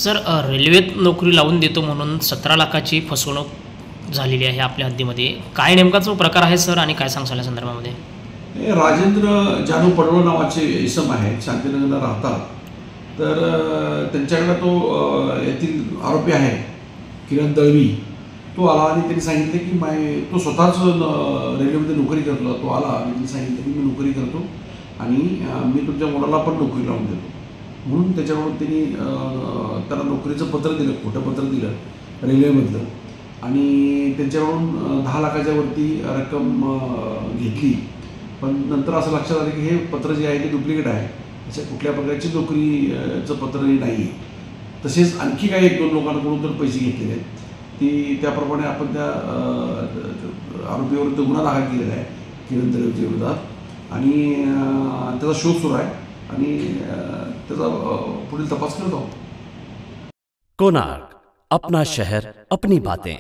Sir रेल्वेत नोकरी लावून देतो म्हणून 17 लाखाची फसवणूक झालेली आहे आपल्या हद्दीमध्ये. काय नेमका तो प्रकार आहे सर आणि काय सांगसाल या संदर्भामध्ये? हे राजेंद्र जानू पडवळ नावाचे इसम आहेत, शांतीनगरला राहतात. तर त्यांच्याकडे तो येथील आरोपी आहे किरण दळवी. तो आला आणि त्यांनी सांगितले की तो स्वतःच रेल्वेमध्ये नोकरी करतो. तो आला आणि त्यांनी सांगितलं की मी नोकरी करतो आणि मी तुमच्या मुलाला पण नोकरी लावून देतो. म्हणून त्याच्याकडून त्यांनी त्याला नोकरीचं पत्र दिलं, खोटं पत्र दिलं रेल्वेमधलं आणि त्यांच्याकडून 10 लाखाच्या वरती रक्कम घेतली. पण नंतर असं लक्षात आलं की हे पत्र जे आहे ते डुप्लिकेट आहे, अशा कुठल्या प्रकारची नोकरीचं पत्रही नाही आहे. तसेच आणखी काही 1-2 लोकांकडून तर पैसे घेतलेले आहेत. त्याप्रमाणे आपण त्या आरोपीविरुद्ध गुन्हा दाखल केलेला आहे किरण दळवीच्या विरोधात आणि त्याचा शोध सुरू आहे आणि त्याचा पुढील तपास करत आहोत. कोणार्क, अपना शहर अपनी बातें.